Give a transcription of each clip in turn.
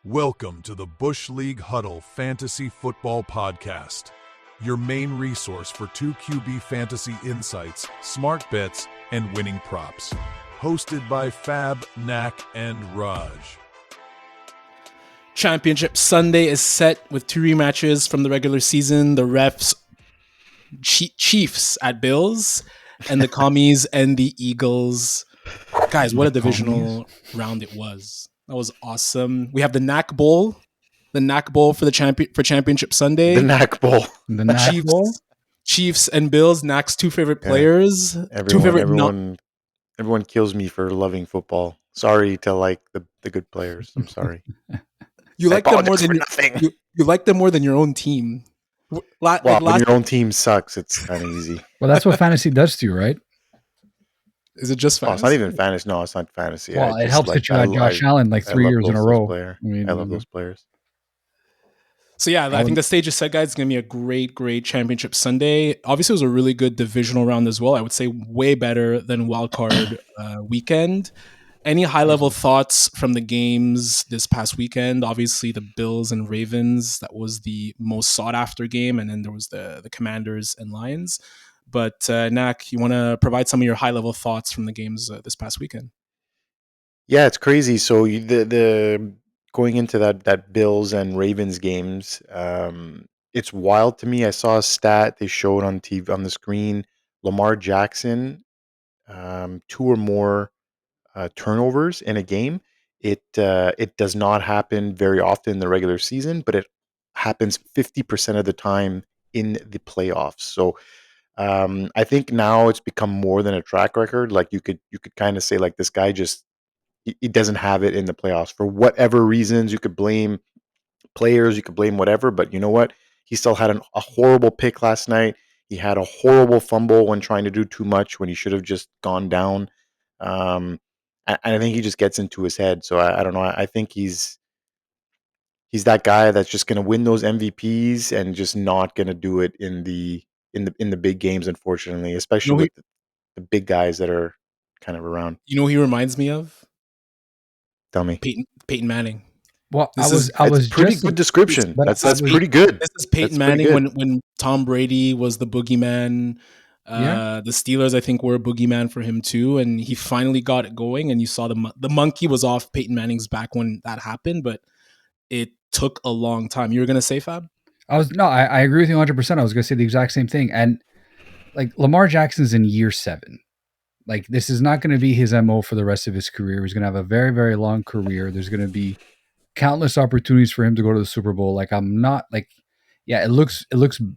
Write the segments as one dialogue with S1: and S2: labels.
S1: Welcome to the Bush League Huddle Fantasy Football Podcast, your main resource for 2QB fantasy insights, smart bets, and winning props. Hosted by Fab, Nacc, and Raj.
S2: Championship Sunday is set with two rematches from the regular season. The refs, Chiefs at Bills, and the Commies and the Eagles. Guys, what a divisional round it was. That was awesome. We have the Nacc Bowl. The Nacc Bowl for the Championship Sunday.
S3: The Nacc Bowl.
S4: The Nacc Bowl?
S2: Chiefs and Bills, Nacc's two favorite players.
S3: Everyone kills me for loving football. Sorry to like the good players. I'm sorry.
S2: You like them more than you like them more than your own team.
S3: When your own team sucks, it's kind of easy.
S4: Well, that's what fantasy does to you, right?
S2: Is it just fantasy?
S3: Oh, it's not even fantasy. No, it's not fantasy.
S4: Well, it helps that you had Josh Allen like 3 years in a row.
S3: I love those players.
S2: So yeah, I think the stage is set, guys. It's going to be a great Championship Sunday. Obviously, it was a really good divisional round as well. I would say way better than wildcard weekend. Any high-level thoughts from the games this past weekend? Obviously, the Bills and Ravens, that was the most sought-after game. And then there was the Commanders and Lions. But Nacc, you want to provide some of your high-level thoughts from the games this past weekend?
S3: Yeah, it's crazy. So the going into that Bills and Ravens games, it's wild to me. I saw a stat they showed on TV on the screen. Lamar Jackson, 2 or more turnovers in a game. It does not happen very often in the regular season, but it happens 50% of the time in the playoffs. So I think now it's become more than a track record. Like you could kind of say like this guy just he doesn't have it in the playoffs for whatever reasons. You could blame players, you could blame whatever, but you know what? He still had a horrible pick last night. He had a horrible fumble when trying to do too much when he should have just gone down. And I think he just gets into his head. So I don't know. I think he's that guy that's just going to win those MVPs and just not going to do it in the big games, unfortunately, especially with the big guys that are kind of around.
S2: You know who he reminds me of?
S3: Tell me.
S2: Peyton Manning.
S4: Well,
S3: that's pretty good description. That's pretty good.
S2: This is Peyton Manning when Tom Brady was the boogeyman. The Steelers, I think, were a boogeyman for him too, and he finally got it going. And you saw the monkey was off Peyton Manning's back when that happened, but it took a long time. You were gonna say, Fab?
S4: I agree with you 100%. I was gonna say the exact same thing. And like Lamar Jackson's in year 7. Like this is not going to be his MO for the rest of his career. He's going to have a very, very long career. There's going to be countless opportunities for him to go to the Super Bowl. Like I'm not like, yeah, it looks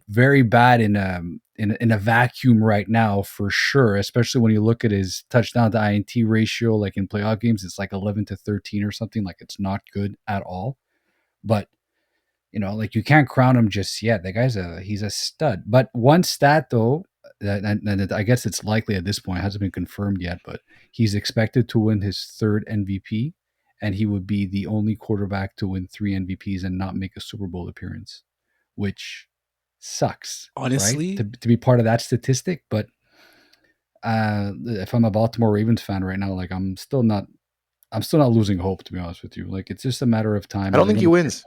S4: very bad in a vacuum right now for sure. Especially when you look at his touchdown to INT ratio, like in playoff games, it's like 11-13 or something. Like it's not good at all. But you know, like you can't crown him just yet. The guy's he's a stud. But one stat though. And I guess it's likely at this point, it hasn't been confirmed yet, but he's expected to win his 3rd MVP, and he would be the only quarterback to win 3 MVPs and not make a Super Bowl appearance, which sucks.
S2: Honestly,
S4: right? to be part of that statistic. But if I'm a Baltimore Ravens fan right now, like I'm still not losing hope, to be honest with you. Like it's just a matter of time.
S3: I don't think he wins.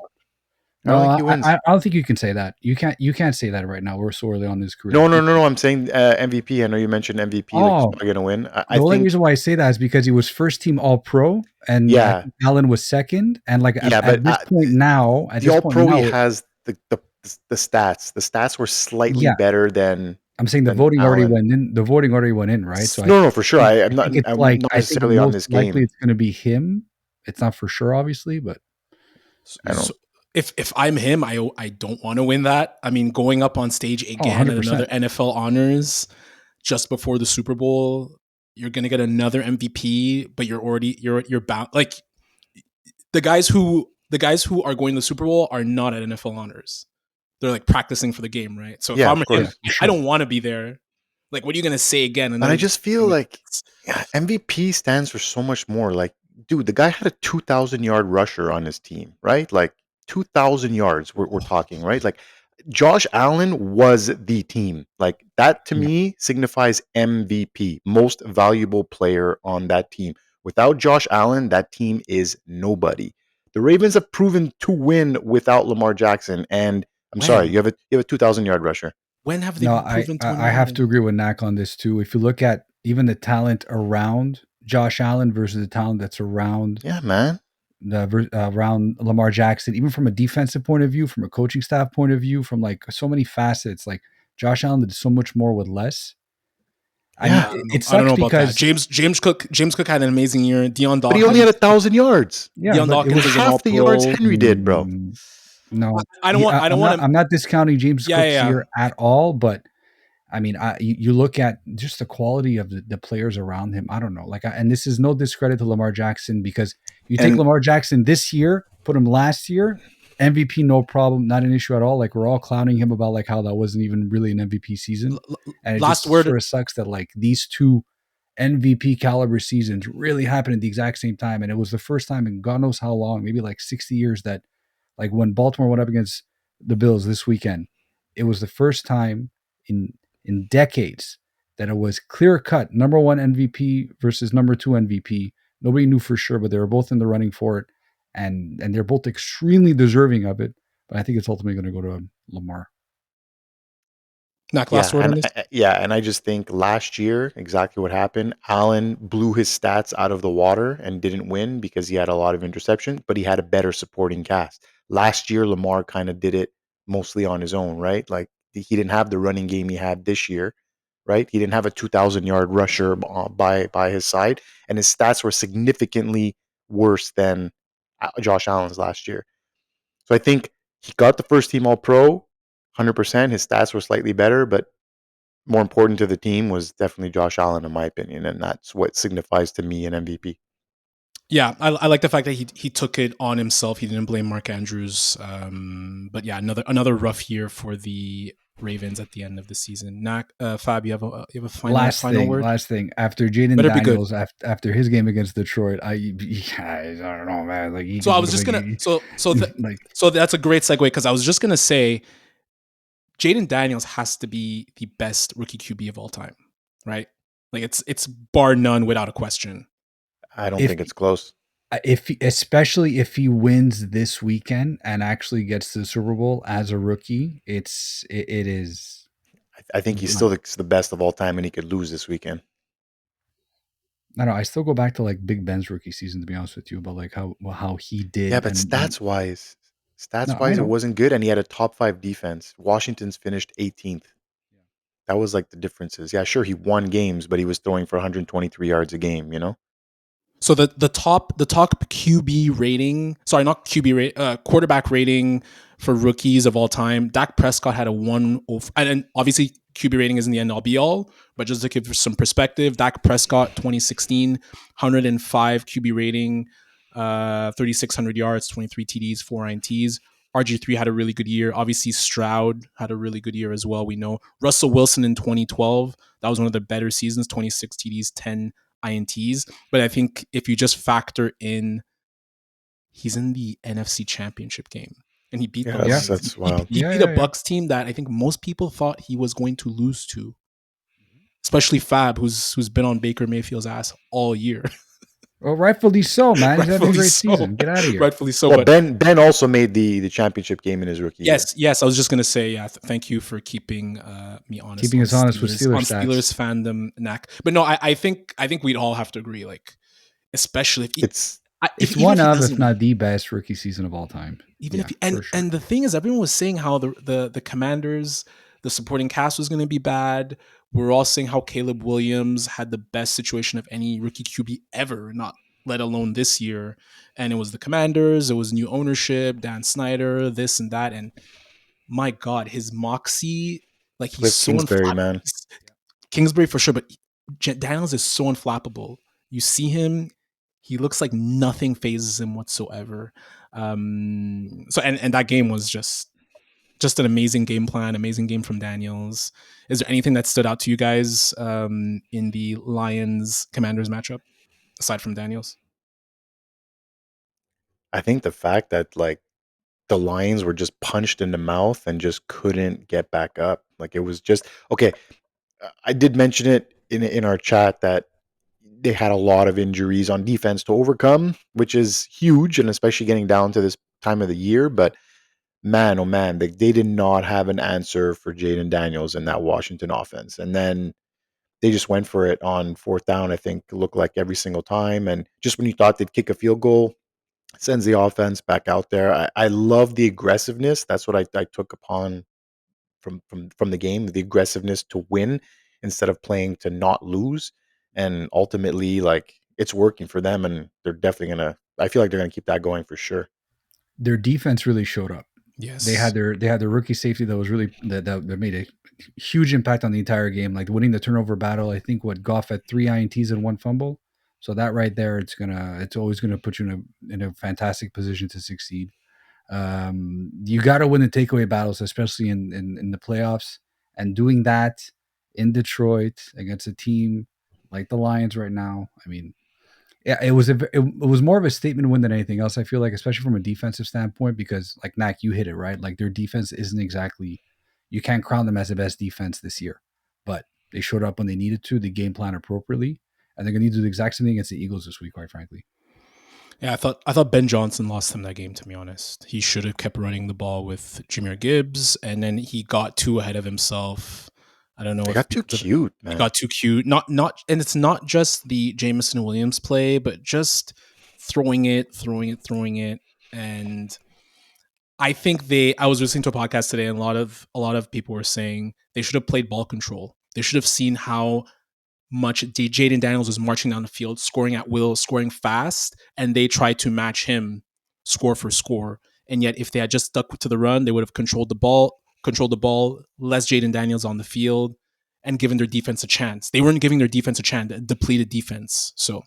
S4: No, I don't think you can say that. You can't say that right now. We're so early on in his career.
S3: No. I'm saying MVP. I know you mentioned MVP. Like he's not going to win.
S4: The only reason why I say that is because he was first team All Pro, and Allen was second. And like at this point now,
S3: the All Pro he has the stats. The stats were slightly better than.
S4: I'm saying the voting already went in. The voting already went in, right? So
S3: no, for sure. I'm not necessarily on this game.
S4: Likely it's going to be him. It's not for sure, obviously, but
S3: I don't.
S2: If I'm him, I don't want to win that. I mean, going up on stage again at another NFL honors just before the Super Bowl, you're gonna get another MVP, but you're bound. Like the guys who are going to the Super Bowl are not at NFL honors. They're like practicing for the game, right? So if I'm him, I don't want to be there. Like, what are you gonna say again? And
S3: I just feel like MVP stands for so much more. Like, dude, the guy had a 2,000-yard rusher on his team, right? Like. 2,000 yards we're talking, right? Like Josh Allen was the team. Like that to me signifies MVP, most valuable player on that team. Without Josh Allen, that team is nobody. The Ravens have proven to win without Lamar Jackson. And I'm sorry, you have a 2,000-yard rusher.
S2: When have they
S4: No,
S2: been proven to win?
S4: I have to agree with Nacc on this too. If you look at even the talent around Josh Allen versus the talent that's around around Lamar Jackson, even from a defensive point of view, from a coaching staff point of view, from like so many facets, like Josh Allen did so much more with less. I mean, it sucks
S2: I don't know
S4: because
S2: about that. James Cook had an amazing year. Deion Dawkins,
S3: but he only had 1,000 yards.
S4: Yeah,
S2: Deion Dawkins
S3: it was half the yards Henry did, bro.
S4: No,
S2: I don't want to.
S4: I'm not discounting James Cook's year at all, but I mean, you look at just the quality of the players around him. I don't know, and this is no discredit to Lamar Jackson, because you take Lamar Jackson this year, put him last year, MVP, no problem, not an issue at all. Like, we're all clowning him about like how that wasn't even really an MVP season, and it just sort of sucks that like these two MVP caliber seasons really happened at the exact same time, and it was the first time in God knows how long, maybe like 60 years, that like when Baltimore went up against the Bills this weekend, it was the first time in decades that it was clear cut number one MVP versus number two MVP. Nobody knew for sure, but they were both in the running for it, and they're both extremely deserving of it. But I think it's ultimately going to go to Lamar.
S2: Nacc, last word on this?
S3: And I just think last year, exactly what happened. Allen blew his stats out of the water and didn't win because he had a lot of interceptions, but he had a better supporting cast. Last year, Lamar kind of did it mostly on his own, right? Like, he didn't have the running game he had this year, right? He didn't have a 2,000-yard rusher by his side, and his stats were significantly worse than Josh Allen's last year. So I think he got the first team All-Pro, 100%. His stats were slightly better, but more important to the team was definitely Josh Allen, in my opinion, and that's what signifies to me an MVP.
S2: Yeah, I like the fact that he took it on himself. He didn't blame Mark Andrews. But yeah, another rough year for the Ravens at the end of the season. Fab, you have a final word?
S4: Last thing. After Jaden Daniels, after his game against Detroit, I don't know, man. Like,
S2: so I was just gonna so that's a great segue, because I was just gonna say Jaden Daniels has to be the best rookie QB of all time, right? Like, it's bar none, without a question.
S3: I don't think it's close.
S4: Especially if he wins this weekend and actually gets to the Super Bowl as a rookie, it is.
S3: I think he's still the best of all time, and he could lose this weekend.
S4: I don't know. I still go back to like Big Ben's rookie season, to be honest with you, about like how he did.
S3: Yeah, but stats wise, it wasn't good, and he had a top 5 defense. Washington's finished 18th. That was like the differences. Yeah, sure, he won games, but he was throwing for 123 yards a game, you know?
S2: So the top QB rating, sorry, not QB rate, quarterback rating for rookies of all time, Dak Prescott had a 105, and obviously QB rating isn't the end all be all, but just to give some perspective, Dak Prescott 2016, 105 QB rating, 3,600 yards, 23 TDs, 4 INTs. RG3 had a really good year. Obviously, Stroud had a really good year as well. We know Russell Wilson in 2012, that was one of the better seasons, 26 TDs, 10 INTs. But I think if you just factor in, he's in the NFC Championship game, and he beat the Lions.
S3: That's wild.
S2: He beat a Bucs team that I think most people thought he was going to lose to, especially Fab, who's been on Baker Mayfield's ass all year.
S4: Well, rightfully so, man. He's having a great season. Get out of here.
S2: Rightfully so.
S3: Well, Ben also made the championship game in his rookie year.
S2: Yes. I was just gonna say, thank you for keeping me honest.
S4: Keeping us honest with Steelers
S2: on Steelers fandom, Nacc. But no, I think we'd all have to agree, like, especially if
S4: it's one of, if not the best rookie season of all time.
S2: And the thing is, everyone was saying how the Commanders, the supporting cast was going to be bad. We're all saying how Caleb Williams had the best situation of any rookie QB ever, not let alone this year. And it was the Commanders, it was new ownership, Dan Snyder, this and that. And my God, his moxie, like, he's so
S3: Kingsbury, man.
S2: Kingsbury for sure, but Daniels is so unflappable. You see him, he looks like nothing phases him whatsoever. So that game was just an amazing game plan, amazing game from Daniels. Is there anything that stood out to you guys in the Lions-Commanders matchup, aside from Daniels?
S3: I think the fact that, like, the Lions were just punched in the mouth and just couldn't get back up. Like, it was just okay. I did mention it in our chat that they had a lot of injuries on defense to overcome, which is huge, and especially getting down to this time of the year. But man, oh man, they did not have an answer for Jaden Daniels in that Washington offense. And then they just went for it on fourth down, I think, it looked like every single time. And just when you thought they'd kick a field goal, sends the offense back out there. I love the aggressiveness. That's what I took upon from the game, the aggressiveness to win instead of playing to not lose. And ultimately, like, it's working for them, and they're definitely gonna. I feel like they're gonna keep that going for sure.
S4: Their defense really showed up.
S2: Yes.
S4: They had their rookie safety that was really that made a huge impact on the entire game, like winning the turnover battle. I think Goff had 3 INTs and 1 fumble. So that right there, it's always gonna put you in a fantastic position to succeed. You got to win the takeaway battles, especially in the playoffs, and doing that in Detroit against a team like the Lions right now. I mean, yeah, it was more of a statement win than anything else. I feel like, especially from a defensive standpoint, because like Nacc, you hit it right. Like their defense isn't exactly, you can't crown them as the best defense this year, but they showed up when they needed to. They game plan appropriately, and they're going to need to do the exact same thing against the Eagles this week, quite frankly.
S2: Yeah, I thought Ben Johnson lost him that game, to be honest. He should have kept running the ball with Jahmyr Gibbs, and then he got too ahead of himself. I don't know.
S3: They got too cute, man.
S2: He got too cute. Not, and it's not just the Jameson Williams play, but just throwing it. And I think I was listening to a podcast today, and a lot of people were saying they should have played ball control. They should have seen how much Jaden Daniels was marching down the field, scoring at will, scoring fast, and they tried to match him score for score. And yet, if they had just stuck to the run, they would have controlled the ball, less Jaden Daniels on the field, and given their defense a chance. They weren't giving their defense a chance, depleted defense. So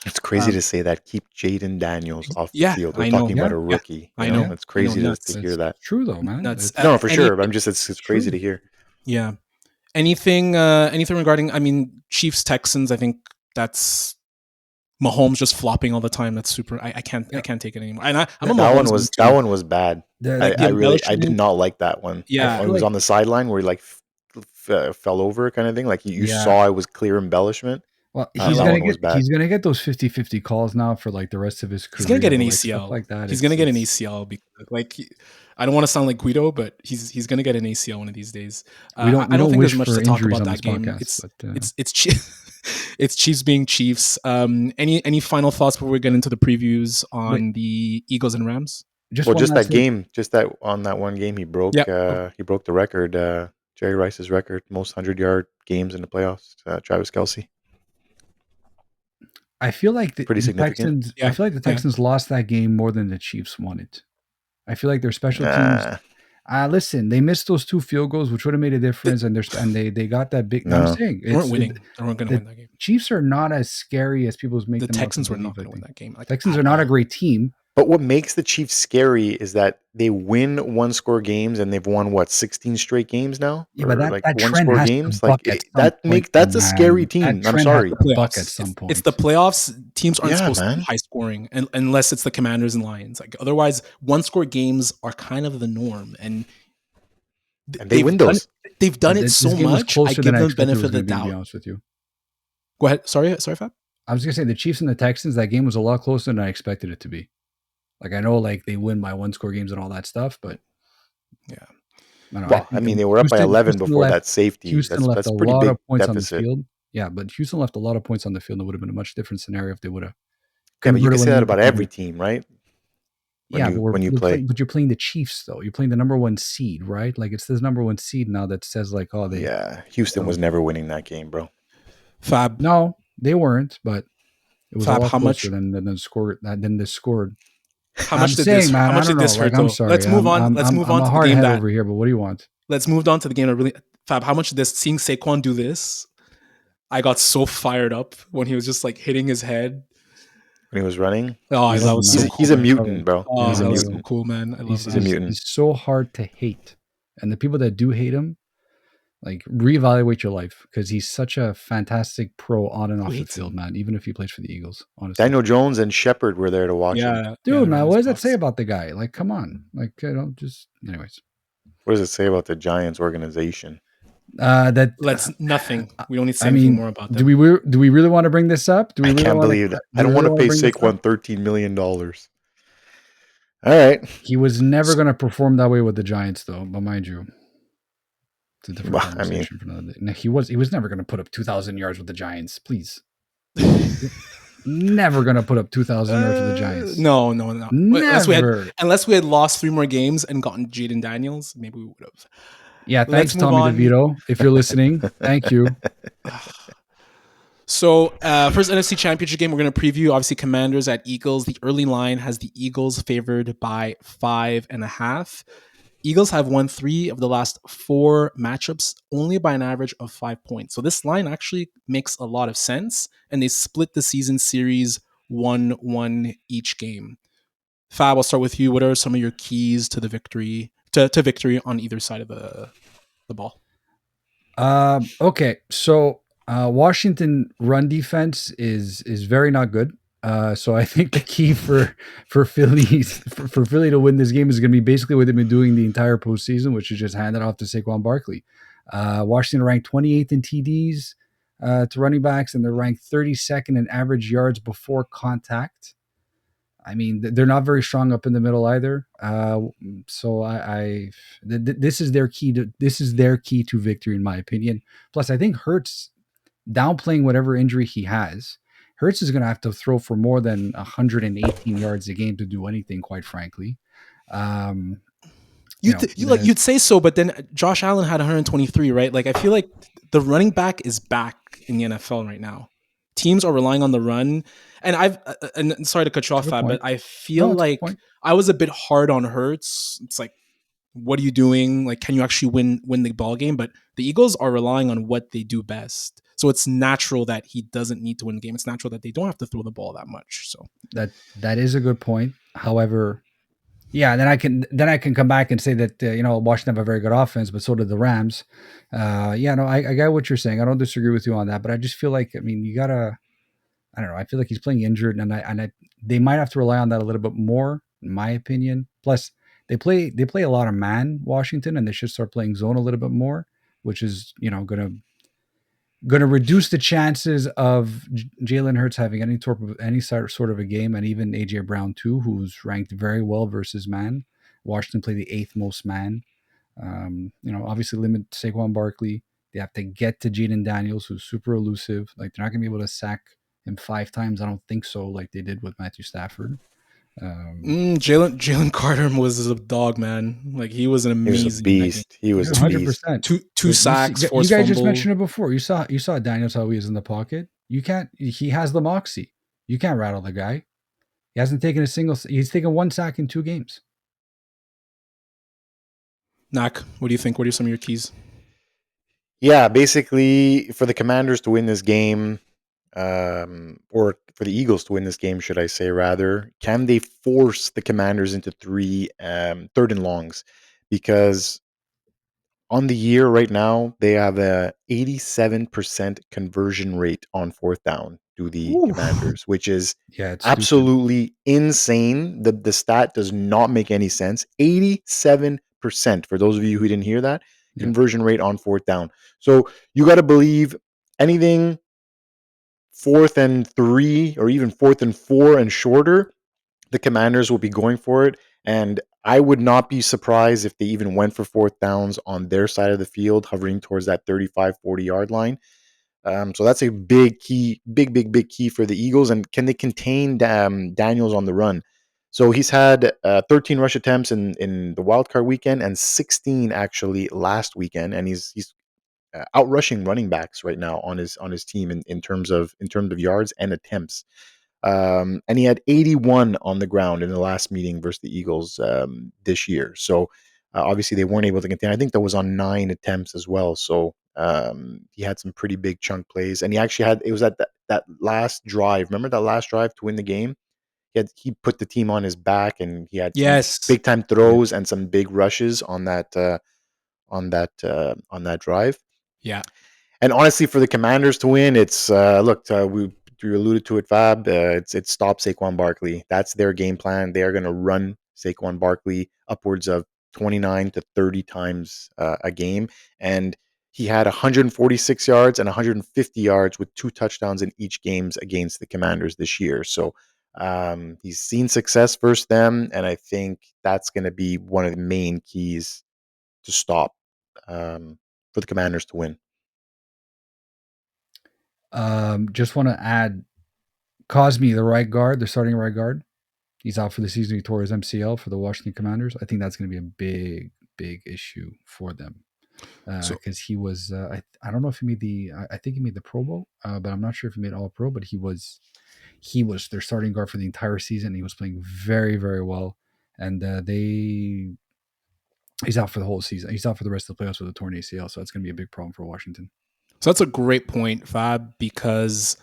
S3: it's crazy to say that. Keep Jaden Daniels off the field. We're
S2: I know.
S3: talking about a rookie.
S2: I know.
S3: It's crazy to hear that.
S4: True though, man.
S3: No, for sure. I'm just it's crazy to hear.
S2: Yeah. Anything regarding, I mean, Chiefs Texans, I think that's Mahomes just flopping all the time. That's super. I can't take it anymore. And that
S3: one was bad. I did not like that one.
S2: Yeah,
S3: it was on the sideline where he like fell over, kind of thing. Like you saw it was clear embellishment.
S4: Well, he's gonna get those 50-50 calls now for like the rest of his career.
S2: He's gonna get an ACL
S4: like that.
S2: He's gonna get an ACL because, like, I don't want to sound like Guido, but he's gonna get an ACL one of these days. I don't think there's much to talk about that game. It's Chiefs being Chiefs. Any final thoughts before we get into the previews on the Eagles and Rams?
S3: Just that on that one game he broke. He broke the record. Jerry Rice's record, most 100-yard games in the playoffs. Travis Kelce.
S4: I feel like
S3: pretty significant.
S4: Texans. I feel like the Texans lost that game more than the Chiefs won it. I feel like their special teams. Listen, they missed those 2 field goals, which would have made a difference, and they got that big.
S3: No.
S4: I'm saying
S2: they weren't winning. They weren't going to win that game.
S4: Chiefs are not as scary as people make them.
S2: The Texans were not going to win that game.
S4: Like, Texans are not a great team.
S3: But what makes the Chiefs scary is that they win 1-score games, and they've won 16 straight games now.
S4: Yeah, but that
S3: 1-score games, that's a scary team. I'm sorry.
S4: Buck at some point.
S2: It's the playoffs. Teams aren't supposed to be high scoring, unless it's the Commanders and Lions. Like, otherwise, 1-score games are kind of the norm, and
S3: they win those.
S2: They've done it so much. I give them benefit of the doubt.
S4: To be honest with you.
S2: Go ahead. Sorry, Fab.
S4: I was gonna say the Chiefs and the Texans. That game was a lot closer than I expected it to be. Like, I know, like, they win by 1-score games and all that stuff, but
S3: I mean, they were up by 11 before that safety.
S4: Houston left a lot of points on the field. Yeah, but Houston left a lot of points on the field. It would have been a much different scenario if they would have.
S3: Yeah, but you can say that about every team, right? When you play,
S4: but you're playing the Chiefs though. You're playing the number 1 seed, right? Like, it's this number 1 seed now that says like, oh, they.
S3: Yeah, Houston was never winning that game, bro.
S2: Fab.
S4: No, they weren't, but it was
S2: Fab,
S4: a lot
S2: how
S4: closer
S2: much
S4: than they scored.
S2: How much did this hurt?
S4: I'm sorry.
S2: Let's move on. Let's move on to the game
S4: over here. But what do you want?
S2: Let's move on to the game that really. Fab, how much did this? Seeing Saquon do this, I got so fired up when he was just like hitting his head
S3: when he was running.
S2: Oh, that was so cool.
S3: He's a mutant, bro.
S2: Oh,
S3: he's
S2: that was so cool, man. I love that.
S3: He's a mutant.
S4: He's so hard to hate, and the people that do hate him, like, reevaluate your life, because he's such a fantastic pro on and off the field, man. Even if he plays for the Eagles, honestly.
S3: Daniel Jones and Shepard were there to watch him.
S4: Dude, man, what does that say about the guy? Like, come on, like, I don't just. Anyways,
S3: what does it say about the Giants organization?
S2: Let's nothing. We don't need to say
S4: I
S2: anything
S4: mean,
S2: more about
S4: do
S2: them.
S4: we really want to bring this up? Do we
S3: I
S4: really
S3: can't
S4: want
S3: believe
S4: to?
S3: that. I
S4: Do we
S3: don't want
S4: really
S3: to
S4: want
S3: pay
S4: to bring this up?
S3: Saquon $13 million. All right.
S4: He was never going to perform that way with the Giants, though. But mind you, it's a different
S3: Well, I mean,
S4: conversation for another day. No, he was never going to put up 2,000 yards with the Giants. Please, never going to put up 2,000 yards with the Giants.
S2: No.
S4: Never.
S2: Unless we had lost 3 more games and gotten Jaden Daniels, maybe we would have.
S4: Yeah,
S2: Let's
S4: thanks,
S2: move
S4: Tommy
S2: on.
S4: DeVito, if you're listening. Thank you.
S2: So, first NFC Championship game we're going to preview. Obviously, Commanders at Eagles. The early line has the Eagles favored by 5.5. Eagles have won 3 of the last 4 matchups only by an average of 5 points. So this line actually makes a lot of sense, and they split the season series 1-1 each game. Fab, I'll start with you. What are some of your keys to the victory to victory on either side of the ball?
S4: Okay, so Washington run defense is very not good. So I think the key for Philly for Philly to win this game is going to be basically what they've been doing the entire postseason, which is just hand it off to Saquon Barkley. Washington ranked 28th in TDs to running backs, and they're ranked 32nd in average yards before contact. I mean, they're not very strong up in the middle either. So this is their key to victory, in my opinion. Plus, I think Hurts, downplaying whatever injury he has, Hurts is going to have to throw for more than 118 yards a game to do anything, quite frankly.
S2: You'd say so, but then Josh Allen had 123, right? Like, I feel like the running back is back in the NFL right now. Teams are relying on the run, and and sorry to cut you off, Fab, but I feel like I was a bit hard on Hurts. It's like, what are you doing? Like, can you actually win the ball game? But the Eagles are relying on what they do best. So it's natural that he doesn't need to win the game. It's natural that they don't have to throw the ball that much. So
S4: that is a good point. However, yeah, then I can come back and say that Washington have a very good offense, but so did the Rams. I get what you're saying. I don't disagree with you on that, but I just feel like, I mean, you gotta. I don't know. I feel like he's playing injured, and they might have to rely on that a little bit more, in my opinion. Plus, they play a lot of man Washington, and they should start playing zone a little bit more, which is going to reduce the chances of Jalen Hurts having any sort of a game, and even AJ Brown too, who's ranked very well versus man. Washington play the 8th most man. Obviously limit Saquon Barkley. They have to get to Jaden Daniels, who's super elusive. Like, they're not going to be able to sack him 5 times. I don't think so, like they did with Matthew Stafford.
S2: Jalen Carter was a dog, man. Like, he was an amazing
S3: beast. He was
S4: 100%.
S2: Two sacks,
S4: you
S2: forced
S4: guys
S2: fumble.
S4: just mentioned it before. You saw Daniels, how he is in the pocket. You can't. He has the moxie. You can't rattle the guy. He hasn't taken he's taken 1 sack in 2 games.
S2: Nacc, what do you think? What are some of your keys?
S3: Yeah, basically, for the Commanders to win this game, or for the Eagles to win this game, should I say rather, can they force the Commanders into 3 third and longs? Because on the year right now, they have a 87% conversion rate on 4th down to the Commanders, which is absolutely insane. The stat does not make any sense. 87%, for those of you who didn't hear that, conversion rate on 4th down. So you got to believe anything 4th and 3 or even 4th and 4 and shorter, the Commanders will be going for it. And I would not be surprised if they even went for 4th downs on their side of the field, hovering towards that 35, 40-yard line. So that's a big key, big key for the Eagles. And can they contain Daniels on the run? So he's had 13 rush attempts in the wildcard weekend and 16 actually last weekend. And he's outrushing running backs right now on his team in terms of yards and attempts. And he had 81 on the ground in the last meeting versus the Eagles this year. So obviously they weren't able to contain. I think that was on 9 attempts as well. So he had some pretty big chunk plays, and he actually it was at that last drive. Remember that last drive to win the game? He put the team on his back, and he had some big time throws and some big rushes on that drive.
S2: Yeah.
S3: And honestly, for the Commanders to win, it's we alluded to it, Fab. It's stop Saquon Barkley. That's their game plan. They are going to run Saquon Barkley upwards of 29 to 30 times a game, and he had 146 yards and 150 yards with 2 touchdowns in each games against the Commanders this year. So he's seen success versus them, and I think that's going to be one of the main keys to stop for the Commanders to win.
S4: Just want to add Cosme, the right guard, the starting right guard. He's out for the season. He tore his MCL for the Washington Commanders. I think that's going to be a big issue for them because he was. I don't know if he made the. I think he made the Pro Bowl, but I'm not sure if he made All Pro. But he was their starting guard for the entire season. He was playing very, very well, and he's out for the whole season. He's out for the rest of the playoffs with a torn ACL. So it's going to be a big problem for Washington.
S2: So that's a great point, Fab, because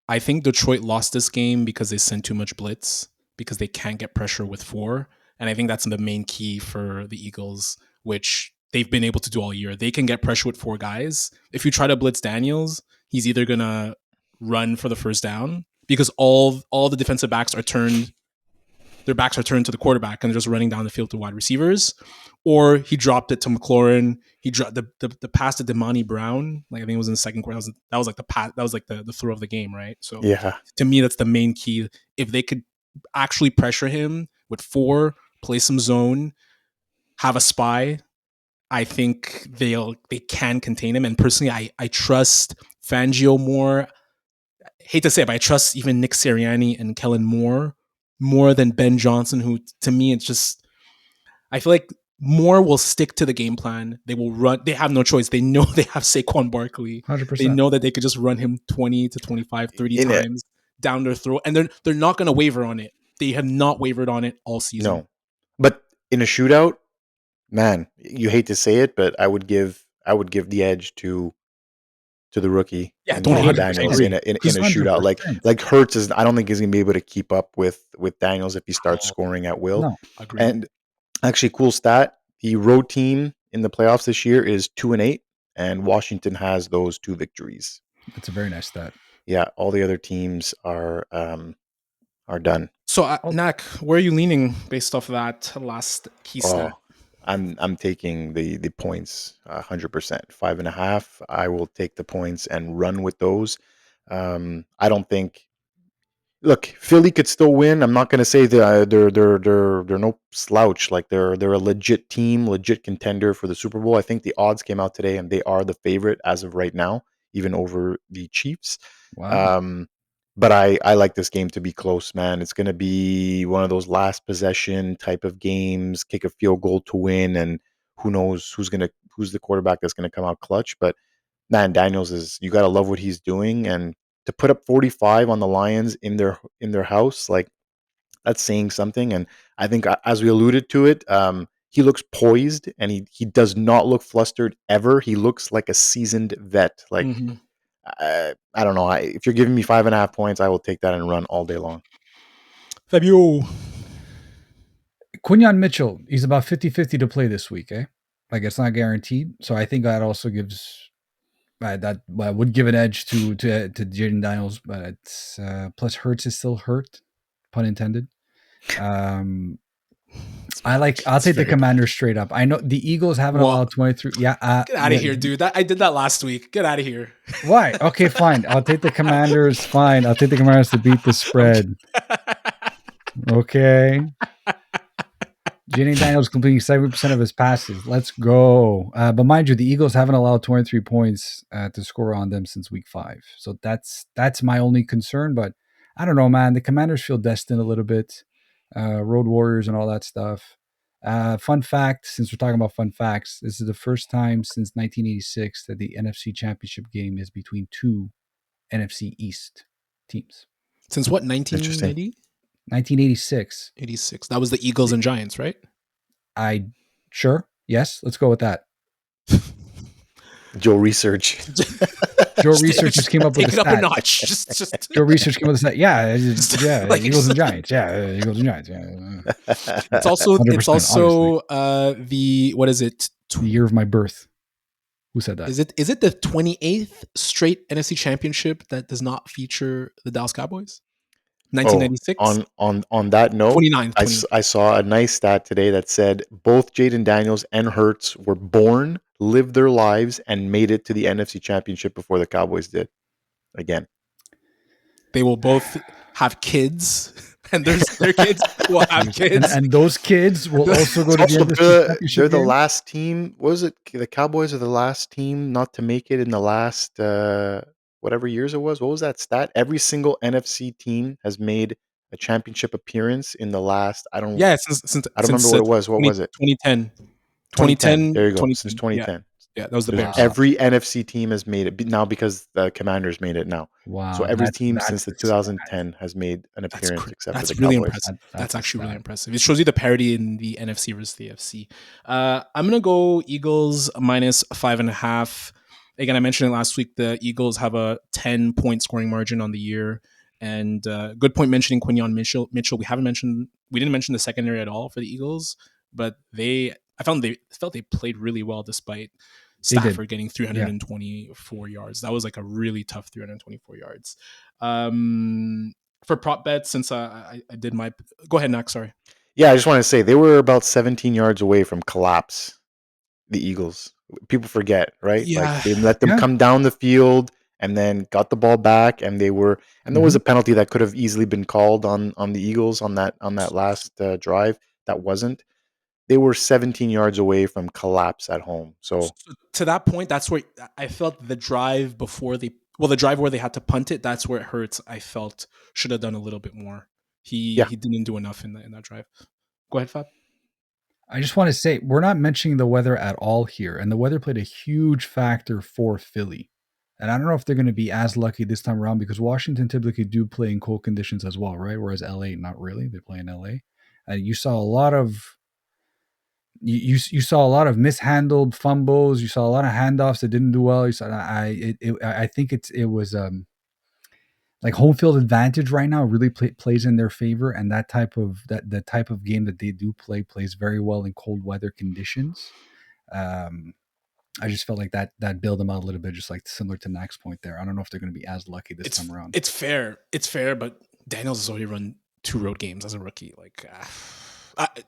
S2: I think Detroit lost this game because they sent too much blitz, because they can't get pressure with 4. And I think that's the main key for the Eagles, which they've been able to do all year. They can get pressure with 4 guys. If you try to blitz Daniels, he's either going to run for the first down because all the defensive backs are turned. Their backs are turned to the quarterback and they're just running down the field to wide receivers. Or he dropped it to McLaurin. He dropped the pass to Damani Brown. Like I think it was in the second quarter. That was like the pass. That was like the throw of the game, right? So to me, that's the main key. If they could actually pressure him with 4, play some zone, have a spy, I think they can contain him. And personally, I trust Fangio more. I hate to say it, but I trust even Nick Sirianni and Kellen more than Ben Johnson, who to me it's just, I feel like Moore will stick to the game plan. They will run. They have no choice. They know they have Saquon Barkley.
S4: 100%.
S2: They know that they could just run him 20 to 25, 30 times down their throat. And they're not going to waver on it. They have not wavered on it all season.
S3: No. But in a shootout, man, you hate to say it, but I would give the edge to the rookie.
S2: Yeah,
S3: Jaden Daniels in a shootout. Like Hurts is, I don't think he's gonna be able to keep up with Daniels if he starts scoring at will.
S4: No,
S2: agreed.
S3: And actually, cool stat: the road team in the playoffs this year is 2-8, and Washington has those 2 victories.
S4: That's a very nice stat.
S3: Yeah, all the other teams are done.
S2: So, Nacc, where are you leaning based off of that last key stat?
S3: I'm taking the points 100%. 5.5. I will take the points and run with those. I don't think. Look, Philly could still win. I'm not going to say that they're no slouch. Like they're a legit team, legit contender for the Super Bowl. I think the odds came out today, and they are the favorite as of right now, even over the Chiefs.
S4: Wow.
S3: But I like this game to be close, man. It's going to be one of those last possession type of games, kick a field goal to win, and who knows who's the quarterback that's going to come out clutch. But man, Daniels you got to love what he's doing, and to put up 45 on the Lions in their house, like that's saying something. And I think as we alluded to it, he looks poised, and he does not look flustered ever. He looks like a seasoned vet. Like.
S2: Mm-hmm.
S3: I don't know. If you're giving me 5.5 points, I will take that and run all day long.
S2: Fabio.
S4: Quinyon Mitchell, he's about 50-50 to play this week, eh? Like it's not guaranteed. So I think that also gives that would give an edge to Jaden Daniels, but it's plus Hurts is still hurt, pun intended. I'll take the Commanders straight up. I know the Eagles haven't allowed 23. Yeah,
S2: get out of here, dude. I did that last week. Get out of here.
S4: Why? Okay, fine. I'll take the Commanders. Fine. I'll take the Commanders to beat the spread. Okay. Jaden Daniels completing 70% of his passes. Let's go. But mind you, the Eagles haven't allowed 23 points to score on them since week 5. So that's my only concern. But I don't know, man. The Commanders feel destined a little bit. Road Warriors and all that stuff. Fun fact, since we're talking about fun facts, this is the first time since 1986 that the NFC Championship game is between 2 NFC East teams.
S2: Since what, 1990?
S4: 1986.
S2: 86. That was the Eagles and Giants, right?
S4: Sure. Yes, let's go with that.
S3: Joe Research.
S4: Joe Research just came up with a stat.
S2: Take it up a notch. Just
S4: Joe Research came up with a stat. Yeah, like Eagles and Giants. Yeah, Eagles and Giants. Yeah.
S2: It's also the, what is it?
S4: The year of my birth. Who said that?
S2: Is it the 28th straight NFC Championship that does not feature the Dallas Cowboys? 1996?
S3: On that note,
S2: 29.
S3: I saw a nice stat today that said both Jaden Daniels and Hurts were born, lived their lives, and made it to the NFC Championship before the Cowboys did. Again,
S2: They will both have kids, and their kids will have kids.
S4: And those kids will also go to the NFC Championship
S3: they're the
S4: game?
S3: last team. What was it? The Cowboys are the last team not to make it in the last whatever years it was. What was that stat? Every single NFC team has made a championship appearance in the last.
S2: Yeah, since
S3: I don't remember what it was. What was it?
S2: 2010.
S3: 2010. There you go.
S2: 2010.
S3: Since
S2: Yeah,
S3: 2010.
S2: yeah, that was the Bears.
S3: Every NFC team has made it now because the Commanders made it now.
S4: Wow.
S3: So every team since the
S4: that's
S3: 2010 has made an appearance except for the
S2: really
S3: Cowboys.
S2: impressive. That's actually really impressive. It shows you the parity in the NFC versus the AFC. I'm gonna go Eagles minus 5.5. Again, I mentioned it last week. The Eagles have a 10-point scoring margin on the year, and good point mentioning Quinyon Mitchell. We didn't mention the secondary at all for the Eagles, but I felt they played really well despite Stafford getting 324 yards. That was like a really tough 324 yards. For prop bets, since I did my... Go ahead, Nacc, sorry.
S3: Yeah, I just want to say they were about 17 yards away from collapse, the Eagles. People forget, right?
S2: Yeah.
S3: Like they let them come down the field and then got the ball back, and there was a penalty that could have easily been called on the Eagles on that last drive. That wasn't. They were 17 yards away from collapse at home. So
S2: to that point, that's where I felt the drive the drive where they had to punt it, that's where it hurts. I felt should have done a little bit more. He didn't do enough in that drive. Go ahead, Fab.
S4: I just want to say we're not mentioning the weather at all here, and the weather played a huge factor for Philly. And I don't know if they're going to be as lucky this time around because Washington typically do play in cold conditions as well, right? Whereas LA, not really. They play in LA. You saw a lot of you saw a lot of mishandled fumbles. You saw a lot of handoffs that didn't do well. You saw I think it was like home field advantage right now really plays in their favor, and that type of the type of game that they do plays very well in cold weather conditions. I just felt like that bailed them out a little bit, just like similar to Nacc's point there. I don't know if they're going to be as lucky this time around.
S2: It's fair, but Daniels has already run 2 road games as a rookie. Like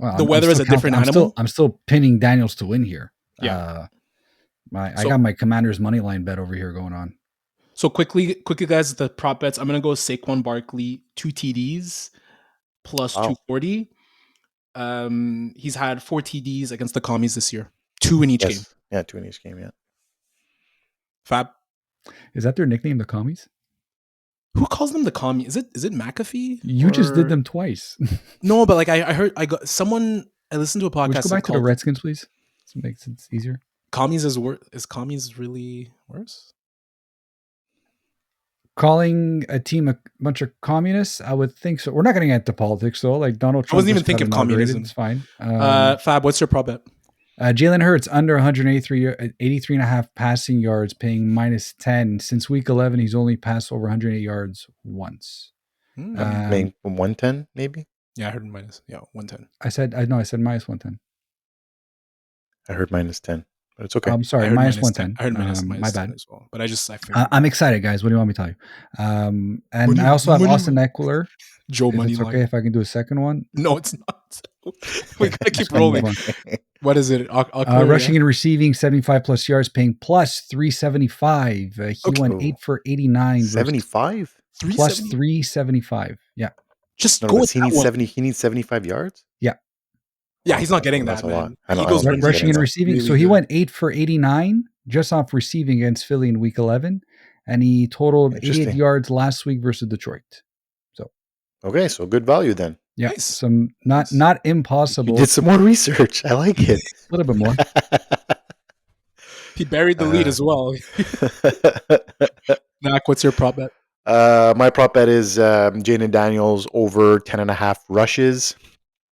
S2: the weather is a different animal.
S4: I'm still pinning Daniels to win here.
S2: Yeah,
S4: I got my Commanders money line bet over here going on.
S2: So quickly, guys, the prop bets. I'm gonna go Saquon Barkley 2 TDs plus 240. He's had 4 TDs against the Commies this year, 2 in each game.
S3: Yeah, 2 in each game. Yeah.
S2: Fab.
S4: Is that their nickname, the Commies?
S2: Who calls them the Commies? Is it McAfee?
S4: You just did them twice.
S2: No, but like I heard I listened to a podcast.
S4: Would you go back to the Redskins, please? This makes it easier.
S2: Commies is worse. Is Commies really worse?
S4: Calling a team a bunch of communists, I would think so. We're not going to get into politics though. Like Donald Trump.
S2: I wasn't even thinking of communism.
S4: It's fine.
S2: Fab, what's your prop bet?
S4: Jalen Hurts under 83 and a half passing yards, paying minus 10. Since week 11, he's only passed over 108 yards once.
S3: Paying 110 maybe?
S2: Yeah, I heard minus. Yeah, 110.
S4: I said minus 110.
S3: I heard minus 10. But it's okay.
S4: I'm sorry, minus 110.
S2: I heard minus
S4: my bad.
S2: as well. But I figured.
S4: I'm excited, guys. What do you want me to tell you? And I also have Austin Eckler.
S2: Joe Money.
S4: It's okay if I can do a second one.
S2: No, it's not. We gotta keep rolling. What is it?
S4: Rushing and receiving 75 plus yards, paying plus 375. He went 8 for 89.
S3: 75?
S4: Plus 375. Yeah.
S2: Just go with
S3: he needs 70. He needs 75 yards.
S4: Yeah.
S2: Yeah, he's not getting that, man.
S4: Eagles rushing and receiving. Really so he went 8 for 89 just off receiving against Philly in week 11, and he totaled 88 yards last week versus Detroit. So
S3: okay, so good value then.
S4: Yeah, nice. Some not impossible.
S3: You did some more research. I like it.
S4: A little bit more.
S2: He buried the lead as well. Nacc, what's your prop bet?
S3: My prop bet is Jaden Daniels over 10.5 rushes.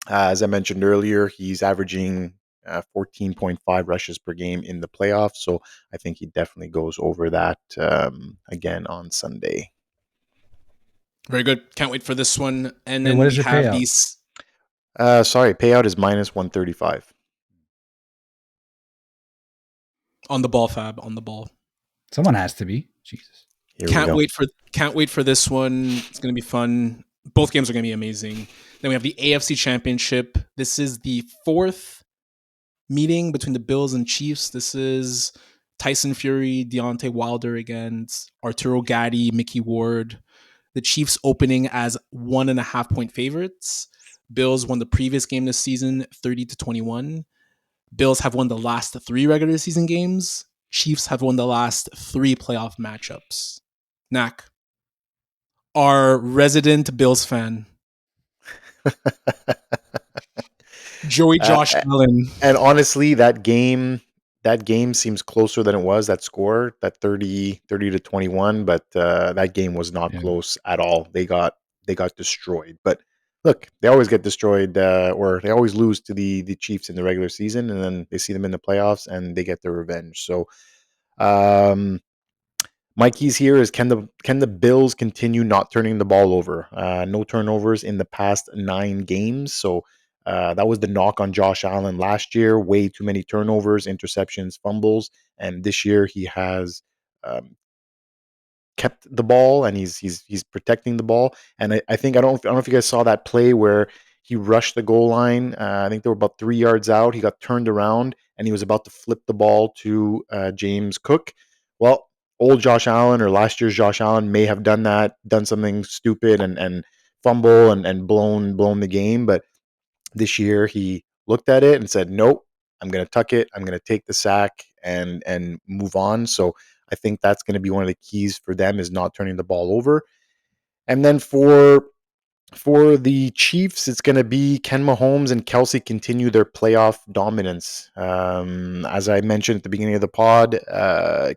S3: As I mentioned earlier, he's averaging 14.5 rushes per game in the playoffs. So I think he definitely goes over that again on Sunday.
S2: Very good. Can't wait for this one. And then
S4: what is
S2: we have
S4: payout?
S3: These. Payout is minus 135.
S2: On the ball, Fab. On the ball.
S4: Someone has to be. Jesus.
S2: Can't wait for this one. It's going to be fun. Both games are going to be amazing. Then we have the AFC Championship. This is the fourth meeting between the Bills and Chiefs. This is Tyson Fury, Deontay Wilder against Arturo Gatti, Mickey Ward. The Chiefs opening as 1.5 point favorites. Bills won the previous game this season 30-21. Bills have won the last 3 regular season games. Chiefs have won the last 3 playoff matchups. Nacc, our resident Bills fan, Joey Josh Allen.
S3: And honestly, that game seems closer than it was. That score, that 30-21, but that game was not close at all. They got destroyed. But look, they always get destroyed, or they always lose to the Chiefs in the regular season, and then they see them in the playoffs and they get their revenge. So, my keys here is can the Bills continue not turning the ball over? No turnovers in the past 9 games. So that was the knock on Josh Allen last year. Way too many turnovers, interceptions, fumbles, and this year he has kept the ball and he's protecting the ball. And I think I don't know if you guys saw that play where he rushed the goal line. I think they were about 3 yards out. He got turned around and he was about to flip the ball to James Cook. Well, old Josh Allen or last year's Josh Allen may have done something stupid and fumble and blown the game. But this year he looked at it and said, nope, I'm going to tuck it. I'm going to take the sack and move on. So I think that's going to be one of the keys for them is not turning the ball over. And then for the Chiefs, it's going to be can Mahomes and Kelce continue their playoff dominance? As I mentioned at the beginning of the pod,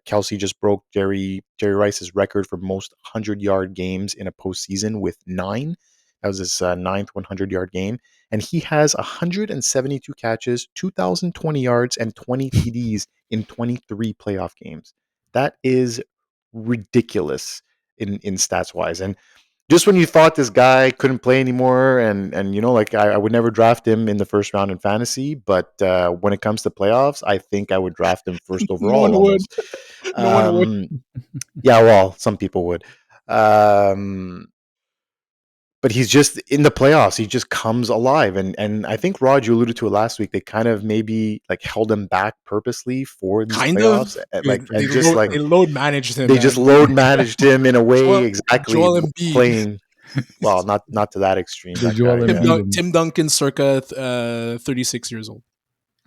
S3: Kelce just broke Jerry Rice's record for most 100-yard games in a postseason with 9. That was his 9th 100-yard game. And he has 172 catches, 2,020 yards, and 20 TDs in 23 playoff games. That is ridiculous in stats-wise. And just when you thought this guy couldn't play anymore, and like I would never draft him in the first round in fantasy, but when it comes to playoffs, I think I would draft him first overall.
S2: No one
S3: almost.
S2: would. No one would.
S3: Yeah, well, some people would. But he's just in the playoffs. He just comes alive, and I think Rod, you alluded to it last week. They kind of maybe like held him back purposely for these playoffs.
S2: Dude, they load managed him.
S3: They just load managed him in a way exactly
S2: Joel Embiid.
S3: Playing. Well, not to that extreme.
S2: Tim Duncan, circa 36 years old.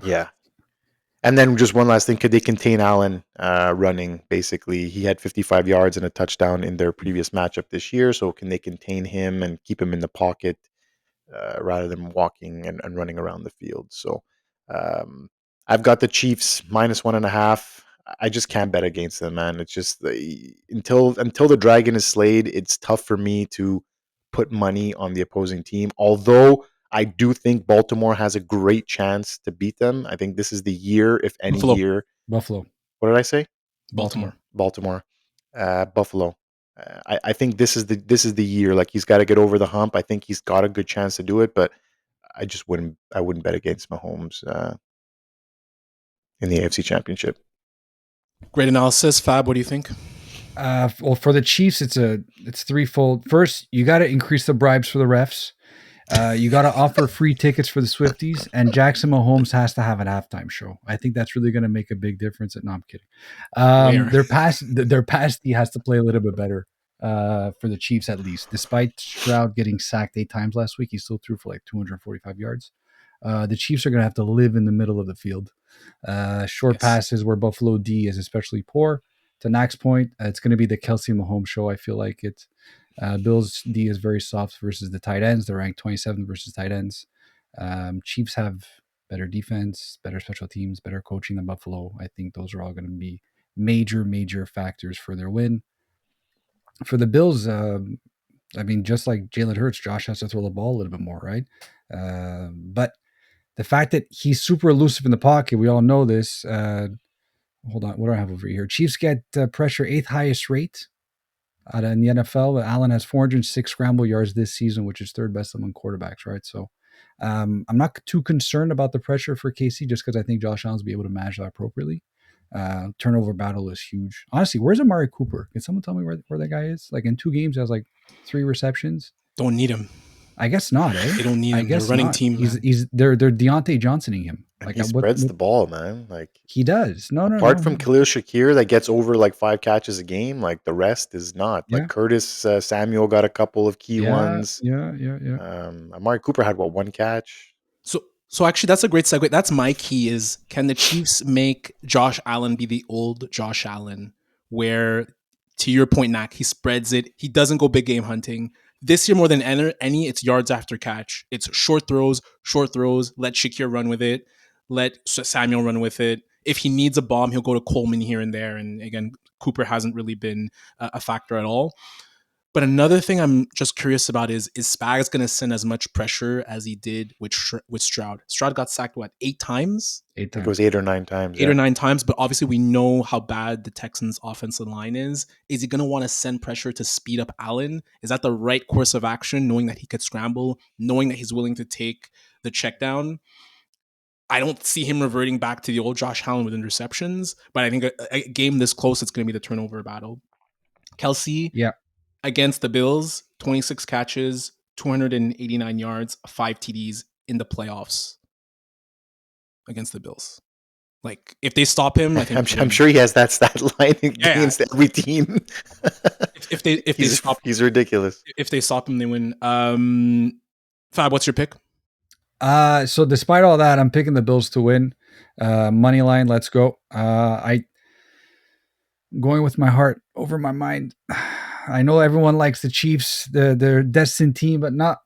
S3: Yeah. And then just one last thing, could they contain Allen running? Basically, he had 55 yards and a touchdown in their previous matchup this year. So can they contain him and keep him in the pocket rather than walking and running around the field? So I've got the Chiefs -1.5. I just can't bet against them, man. It's just until the dragon is slayed, it's tough for me to put money on the opposing team. Although I do think Baltimore has a great chance to beat them. I think this is the year, if any year.
S4: Buffalo.
S3: What did I say?
S2: Baltimore.
S3: Buffalo. I think this is the year. Like he's got to get over the hump. I think he's got a good chance to do it, but I wouldn't bet against Mahomes in the AFC Championship.
S2: Great analysis, Fab. What do you think?
S4: Well, for the Chiefs, it's threefold. First, you got to increase the bribes for the refs. You got to offer free tickets for the Swifties, and Jackson Mahomes has to have an halftime show. I think that's really going to make a big difference. No, I'm kidding. Their pass D has to play a little bit better for the Chiefs at least. Despite Stroud getting sacked 8 times last week, he still threw for like 245 yards. The Chiefs are going to have to live in the middle of the field. Short passes where Buffalo D is especially poor. To Nacc's point, it's going to be the Kelce Mahomes show. I feel like it's Bills D is very soft versus the tight ends. They're ranked 27 versus tight ends. Chiefs have better defense, better special teams, better coaching than Buffalo. I think those are all going to be major factors for their win. For the Bills, just like Jalen Hurts, Josh has to throw the ball a little bit more, right? But the fact that he's super elusive in the pocket, we all know this. Hold on, what do I have over here? Chiefs get pressure 8th highest rate in the NFL. Allen has 406 scramble yards this season, which is 3rd best among quarterbacks, right? So I'm not too concerned about the pressure for KC just because I think Josh Allen's will be able to manage that appropriately. Turnover battle is huge. Honestly, where's Amari Cooper? Can someone tell me where that guy is? Like in 2 games, he has like 3 receptions.
S2: Don't need him.
S4: I guess not, eh?
S2: They don't need him. They're a running team.
S4: They're Deontay Johnsoning him.
S3: And
S4: Like
S3: he spreads the ball, man. Like
S4: he does. No.
S3: apart from Khalil Shakir that gets over like 5 catches a game, like the rest is not.
S4: Yeah.
S3: Like Curtis Samuel got a couple of key ones.
S4: Yeah.
S3: Amari Cooper had 1 catch.
S2: So actually, that's a great segue. That's my key: is can the Chiefs make Josh Allen be the old Josh Allen, where, to your point, Nacc, he spreads it. He doesn't go big game hunting. This year, more than any, it's yards after catch. It's short throws. Let Shakir run with it. Let Samuel run with it. If he needs a bomb, he'll go to Coleman here and there. And again, Cooper hasn't really been a factor at all. But another thing I'm just curious about is Spags going to send as much pressure as he did with Stroud? Stroud got sacked, 8 times?
S3: 8 times. I think it was 8 or 9 times.
S2: 8 or 9 times, but obviously we know how bad the Texans' offensive line is. Is he going to want to send pressure to speed up Allen? Is that the right course of action, knowing that he could scramble, knowing that he's willing to take the check down? I don't see him reverting back to the old Josh Allen with interceptions, but I think a game this close, it's going to be the turnover battle. Kelce, against the Bills, 26 catches, 289 yards, 5 TDs in the playoffs against the Bills. Like, if they stop him, I think
S3: I'm sure he has that stat line against every team. He's ridiculous.
S2: If they stop him, they win. Fab, what's your pick?
S4: So despite all that, I'm picking the Bills to win. Money line, let's go. I going with my heart over my mind. I know everyone likes the Chiefs, their destined team, but not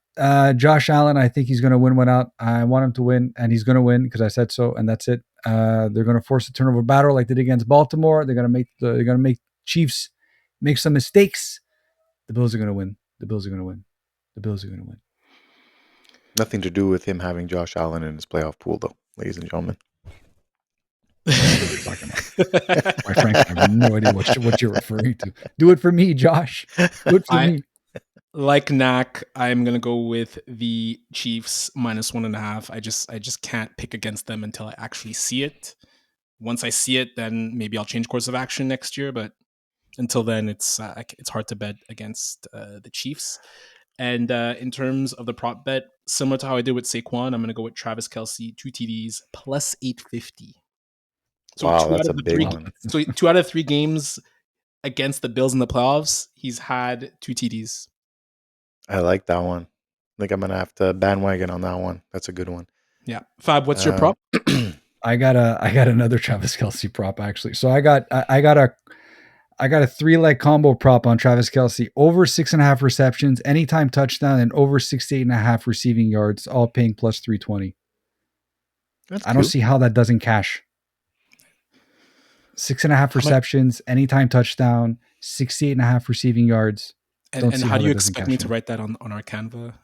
S4: Josh Allen. I think he's going to win one out. I want him to win, and he's going to win because I said so, and that's it. They're going to force a turnover battle like they did against Baltimore. They're going to make Chiefs make some mistakes. The Bills are going to win. The Bills are going to win. The Bills are going to win.
S3: Nothing to do with him having Josh Allen in his playoff pool, though, ladies and gentlemen.
S4: Quite frankly, I have no idea what you're referring to. Do it for me, Josh. Do it for me.
S2: Like Nacc, I'm gonna go with the Chiefs -1.5. I just can't pick against them until I actually see it. Once I see it, then maybe I'll change course of action next year. But until then, it's hard to bet against the Chiefs. And in terms of the prop bet, similar to how I did with Saquon, I'm gonna go with Travis Kelce, 2 TDs plus 850. So
S3: wow, that's a big one.
S2: So 2 out of 3 games against the Bills in the playoffs, he's had 2 TDs.
S3: I like that one. I think I'm gonna have to bandwagon on that one. That's a good one.
S2: Yeah, Fab, what's your prop?
S4: I got another Travis Kelce prop actually. So I got a 3-leg combo prop on Travis Kelce, over 6.5 receptions, anytime touchdown, and over 68.5 receiving yards, all paying plus 320. I don't see how that doesn't cash. 6.5 receptions, anytime touchdown, 68.5 receiving yards.
S2: And how do you expect me to write that on our Canva?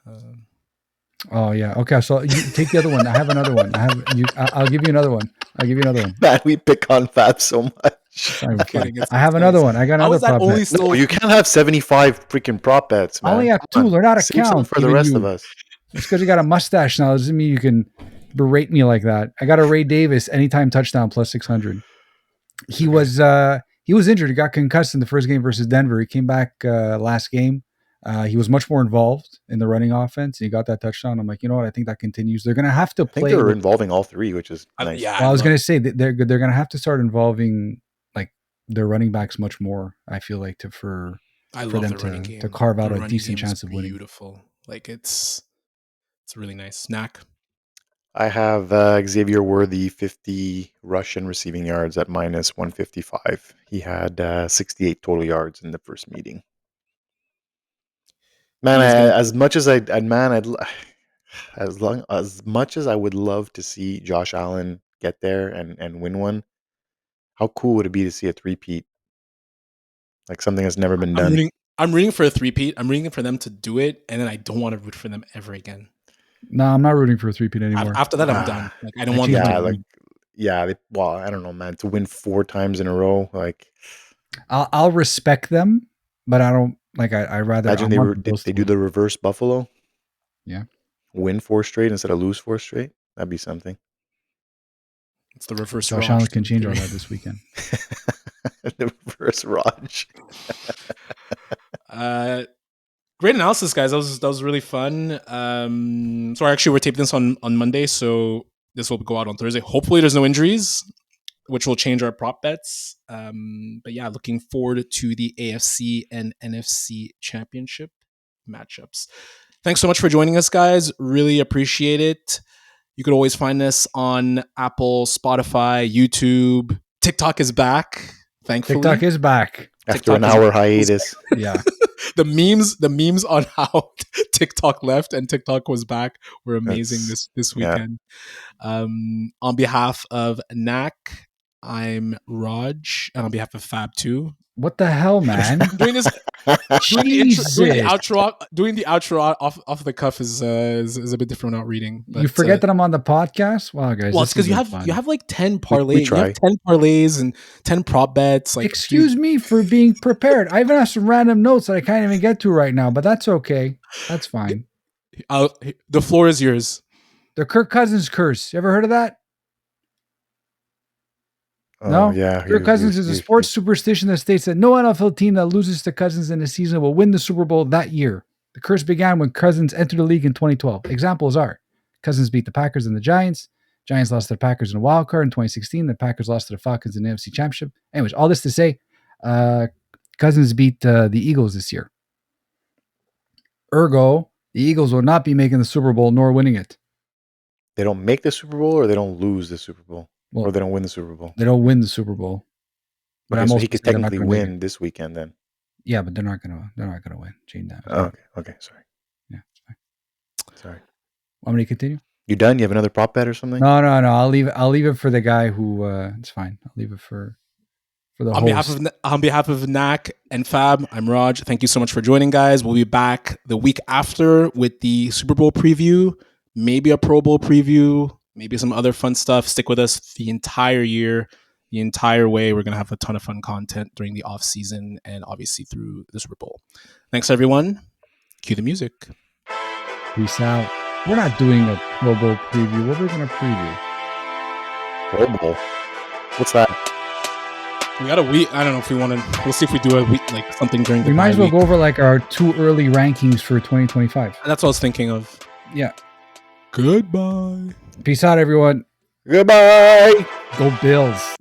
S4: Oh yeah. Okay. So you take the other one. I have another one. I'll give you another one.
S3: Man, we pick on Fab so much.
S4: I have another one. I got another prop bet.
S3: No, you can't have 75 freaking prop bets, man.
S4: I only have 2. Learn how to count
S3: for the rest of us.
S4: Just because you got a mustache now doesn't mean you can berate me like that. I got a Ray Davis anytime touchdown plus 600. He was injured. He got concussed in the first game versus Denver. He came back last game. He was much more involved in the running offense. And he got that touchdown. I'm like, you know what? I think that continues. They're going to have to play.
S3: I think they're involving all 3, which is nice.
S2: Yeah,
S4: well, I was going to say that they're going to have to start involving like their running backs much more. I feel like for them to carve out a decent chance of winning.
S2: Beautiful. Like it's really nice. Nacc.
S3: I have Xavier Worthy 50 rushing receiving yards at -155. He had 68 total yards in the first meeting. Man, as much as I would love to see Josh Allen get there and win one, how cool would it be to see a three-peat? Like something that's never been done.
S2: I'm rooting for a three-peat. I'm rooting for them to do it, and then I don't want to root for them ever again.
S4: No, I'm not rooting for a three-peat anymore.
S2: After that, I'm done. Like I don't want them to
S3: I don't know, man. To win 4 times in a row, like
S4: I'll respect them, but I don't like. I rather
S3: imagine they do the reverse Buffalo.
S4: Yeah,
S3: win 4 straight instead of lose 4 straight. That'd be something.
S2: It's the reverse.
S4: Josh Allen can change all that this weekend.
S3: The reverse Raj.
S2: Great analysis, guys. That was really fun. So actually, we're taping this on Monday, so this will go out on Thursday. Hopefully, there's no injuries, which will change our prop bets. But yeah, looking forward to the AFC and NFC championship matchups. Thanks so much for joining us, guys. Really appreciate it. You could always find us on Apple, Spotify, YouTube. TikTok is back. Thankfully,
S4: TikTok is back
S3: after an hour hiatus.
S4: Yeah.
S2: the memes on how TikTok left and TikTok was back were amazing this weekend. On behalf of Nacc, I'm Raj, and on behalf of Fab too.
S4: What the hell, man?
S2: Doing the outro off the cuff is a bit different without reading. But,
S4: you forget that I'm on the podcast? Wow, guys.
S2: Well, it's because you have like 10 parlays. You have 10 parlays and 10 prop bets. Like,
S4: excuse me for being prepared. I even have some random notes that I can't even get to right now, but that's okay. That's fine.
S2: The floor is yours.
S4: The Kirk Cousins curse. You ever heard of that? No?
S3: Yeah.
S4: Kirk Cousins is a sports superstition that states that no NFL team that loses to Cousins in a season will win the Super Bowl that year. The curse began when Cousins entered the league in 2012. Examples are Cousins beat the Packers and the Giants. Giants lost to the Packers in a wild card in 2016. The Packers lost to the Falcons in the NFC Championship. Anyways, all this to say, Cousins beat the Eagles this year. Ergo, the Eagles will not be making the Super Bowl nor winning it.
S3: They don't make the Super Bowl, or they don't lose the Super Bowl, or they don't win the Super Bowl.
S4: They don't win the Super Bowl.
S3: But okay, so he could technically win this weekend then.
S4: Yeah, but they're not gonna win. Jayden Daniels.
S3: Oh, okay, sorry.
S4: Yeah, it's fine.
S3: Sorry.
S4: Want me to continue?
S3: You done? You have another prop bet or something?
S4: No. I'll leave it for the guy who. It's fine. I'll leave it for the host.
S2: On behalf of Nacc and Fab, I'm Raj. Thank you so much for joining, guys. We'll be back the week after with the Super Bowl preview, maybe a Pro Bowl preview, maybe some other fun stuff. Stick with us the entire year. The entire way. We're going to have a ton of fun content during the off season and obviously through the Super Bowl. Thanks, everyone. Cue the music.
S4: Peace out. We're not doing a Pro Bowl preview. What are we going to preview?
S3: Pro Bowl? What's that?
S2: We got a week. I don't know if we want to. We'll see if we do a week, like something during the
S4: We might as well
S2: week.
S4: go over like our 2 early rankings for 2025.
S2: That's what I was thinking of.
S4: Yeah.
S2: Goodbye.
S4: Peace out, everyone.
S3: Goodbye.
S4: Go Bills.